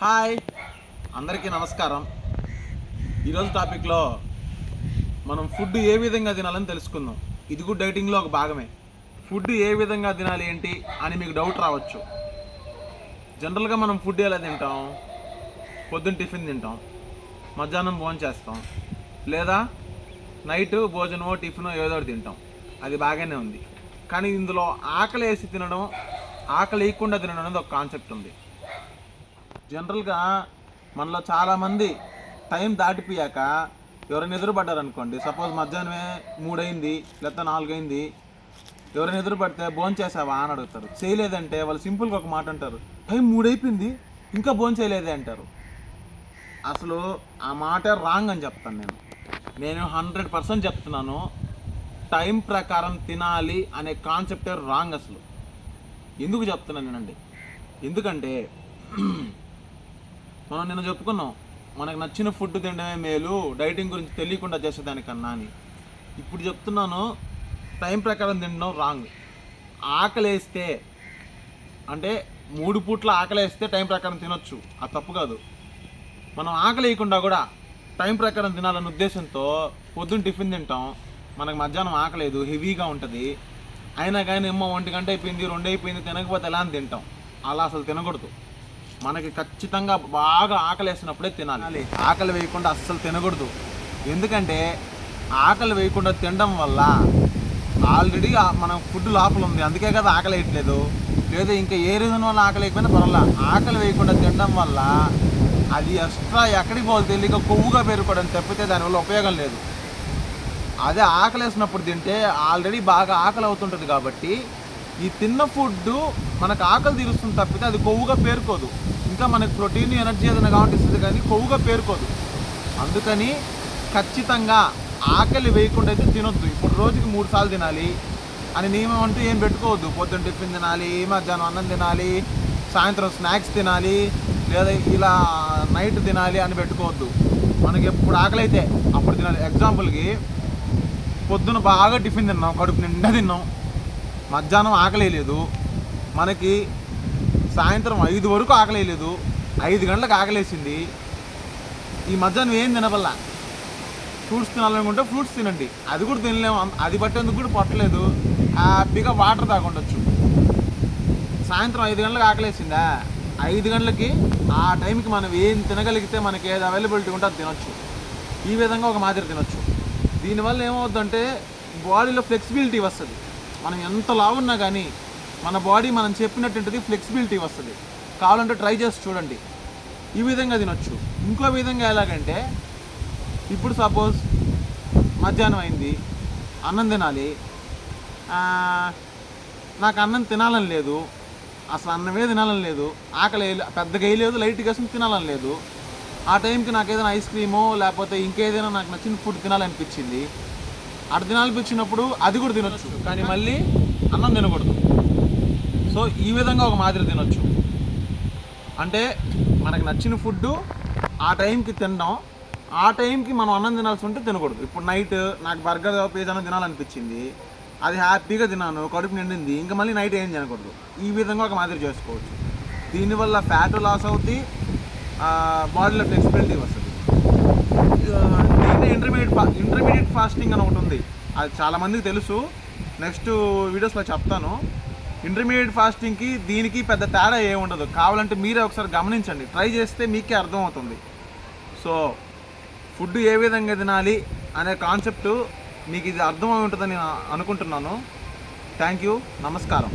Hi అందరికీ నమస్కారం. ఈరోజు టాపిక్లో మనం ఫుడ్ ఏ విధంగా తినాలని తెలుసుకుందాం. ఇది కూడా డైటింగ్లో ఒక భాగమే. ఫుడ్ ఏ విధంగా తినాలి ఏంటి అని మీకు డౌట్ రావచ్చు. జనరల్గా మనం ఫుడ్ ఎలా తింటాం? పొద్దున్న టిఫిన్ తింటాం, మధ్యాహ్నం భోజనం చేస్తాం, లేదా నైట్ భోజనమో టిఫినో ఏదో ఒకటి తింటాం. అది బాగానే ఉంది. కానీ ఇందులో ఆకలి వేసి తినడం, ఆకలి వేయకుండా తినడం అనేది ఒక కాన్సెప్ట్ ఉంది. జనరల్గా మనలో చాలామంది టైం దాటిపోయాక ఎవరైనా ఎదురుపడ్డారనుకోండి, సపోజ్ మధ్యాహ్నమే 3 అయింది లేకపోతే 4 అయింది, ఎవరైనా ఎదురుపడితే భోజనం చేసావా అని అడుగుతారు. చేయలేదంటే వాళ్ళు సింపుల్గా ఒక మాట అంటారు, టైం 3 అయిపోయింది ఇంకా భోజనం చేయలేదే అంటారు. అసలు ఆ మాట రాంగ్ అని చెప్తాను. నేను 100% చెప్తున్నాను, టైం ప్రకారం తినాలి అనే కాన్సెప్టే రాంగ్. అసలు ఎందుకు చెప్తున్నాను నేనండి, ఎందుకంటే మనం నిన్న చెప్పుకున్నాం, మనకు నచ్చిన ఫుడ్ తినడమే మేలు డైటింగ్ గురించి తెలియకుండా చేసేదానికన్నా అని. ఇప్పుడు చెప్తున్నాను, టైం ప్రకారం తినడం రాంగ్. ఆకలేస్తే అంటే 3 పూట్ల ఆకలేస్తే టైం ప్రకారం తినొచ్చు, అది తప్పు కాదు. మనం ఆకలి వేయకుండా కూడా టైం ప్రకారం తినాలన్న ఉద్దేశంతో పొద్దున్న టిఫిన్ తింటాం, మనకు మధ్యాహ్నం ఆకలేదు, హెవీగా ఉంటుంది, అయినా కానీ 1 గంట అయిపోయింది 2 అయిపోయింది తినకపోతే ఎలా అని తింటాం. అలా అసలు తినకూడదు. మనకి ఖచ్చితంగా బాగా ఆకలి వేసినప్పుడే తినాలి. ఆకలి వేయకుండా అస్సలు తినకూడదు. ఎందుకంటే ఆకలి వేయకుండా తినడం వల్ల ఆల్రెడీ మనం ఫుడ్ లోపల ఉంది, అందుకే కదా ఆకలి వేయట్లేదు. లేదా ఇంకా ఏ రీజన్ వల్ల ఆకలి వేయకపోయినా పర్వాలా, ఆకలి వేయకుండా తినడం వల్ల అది ఎక్స్ట్రా ఎక్కడికి పోవాలి తెలియక కొవ్వుగా పెరుగుకోవడం తప్పితే దానివల్ల ఉపయోగం లేదు. అదే ఆకలి వేసినప్పుడు తింటే ఆల్రెడీ బాగా ఆకలి అవుతుంటుంది కాబట్టి ఈ తిన్న ఫుడ్ మనకు ఆకలి తీరుస్తుంది తప్పితే అది కొవ్వుగా పేరుకోదు. ఇంకా మనకు ప్రోటీన్ ఎనర్జీ ఏదైనా కాబట్టి ఇస్తుంది, కానీ కొవ్వుగా పేరుకోదు. అందుకని ఖచ్చితంగా ఆకలి వేయకుండా అయితే తినొద్దు. ఇప్పుడు రోజుకి 3 సార్లు తినాలి అని నియమం అంటూ ఏం పెట్టుకోవద్దు. పొద్దున్న టిఫిన్ తినాలి, మధ్యాహ్నం అన్నం తినాలి, సాయంత్రం స్నాక్స్ తినాలి, లేదా ఇలా నైట్ తినాలి అని పెట్టుకోవద్దు. మనకి ఎప్పుడు ఆకలి అయితే అప్పుడు తినాలి. ఎగ్జాంపుల్కి పొద్దున బాగా టిఫిన్ తిన్నాం, కడుపు నిండా తిన్నాం, మధ్యాహ్నం ఆకలి లేదు, మనకి సాయంత్రం 5 వరకు ఆకలి లేదు, 5 గంటలకు ఆకలేసింది, ఈ మధ్యాహ్నం ఏం తినవల్ల ఫ్రూట్స్ తినాలనుకుంటే ఫ్రూట్స్ తినండి. అది కూడా తినలేము, అది పట్టేందుకు కూడా పట్టలేదు, హ్యాపీగా వాటర్ తాగుండొచ్చు. సాయంత్రం 5 గంటలకు ఆకలేసిందా, 5 గంటలకి ఆ టైంకి మనం ఏం తినగలిగితే మనకి ఏది అవైలబిలిటీ ఉంటే అది తినొచ్చు. ఈ విధంగా ఒక మాదిరి తినొచ్చు. దీనివల్ల ఏమవుతుందంటే బాడీలో ఫ్లెక్సిబిలిటీ వస్తుంది. మనం ఎంత లావున్నా కానీ మన బాడీ మనం చెప్పినట్టుంటుంది, ఫ్లెక్సిబిలిటీ వస్తుంది. కావాలంటే ట్రై చేసి చూడండి. ఈ విధంగా తినొచ్చు. ఇంకో విధంగా ఎలాగంటే, ఇప్పుడు సపోజ్ మధ్యాహ్నం అయింది, అన్నం తినాలి, నాకు అన్నం తినాలని లేదు, అసలు అన్నమే తినాలని లేదు, ఆకలి పెద్దగా వేయలేదు, లైట్గా వేసుకుని తినాలని లేదు. ఆ టైంకి నాకు ఏదైనా ఐస్ క్రీమో లేకపోతే ఇంకేదైనా నాకు నచ్చిన ఫుడ్ తినాలనిపించింది. అటు తినాలనిపించినప్పుడు అది కూడా తినొచ్చు, కానీ మళ్ళీ అన్నం తినకూడదు. సో ఈ విధంగా ఒక మాదిరి తినొచ్చు. అంటే మనకు నచ్చిన ఫుడ్ ఆ టైంకి తినడం, ఆ టైంకి మనం అన్నం తినాల్సి ఉంటే తినకూడదు. ఇప్పుడు నైట్ నాకు బర్గర్ పిజ్జా తినాలనిపించింది, అది హ్యాపీగా తిన్నాను, కడుపు నిండింది, ఇంకా మళ్ళీ నైట్ ఏం తినకూడదు. ఈ విధంగా ఒక మాదిరి చేసుకోవచ్చు. దీనివల్ల ఫ్యాట్ లాస్ అవుతుంది, బాడీలో ఫ్లెక్సిబిలిటీ వస్తుంది. ఇంటర్మీడియట్ ఫాస్టింగ్ అని ఒకటి ఉంది, అది చాలామందికి తెలుసు, నెక్స్ట్ వీడియోస్లో చెప్తాను. ఇంటర్మీడియట్ ఫాస్టింగ్కి దీనికి పెద్ద తేడా ఏమి ఉండదు. కావాలంటే మీరే ఒకసారి గమనించండి, ట్రై చేస్తే మీకే అర్థమవుతుంది. సో ఫుడ్ ఏ విధంగా తినాలి అనే కాన్సెప్ట్ మీకు ఇది అర్థమై ఉంటుందని నేను అనుకుంటున్నాను. థ్యాంక్ యూ, నమస్కారం.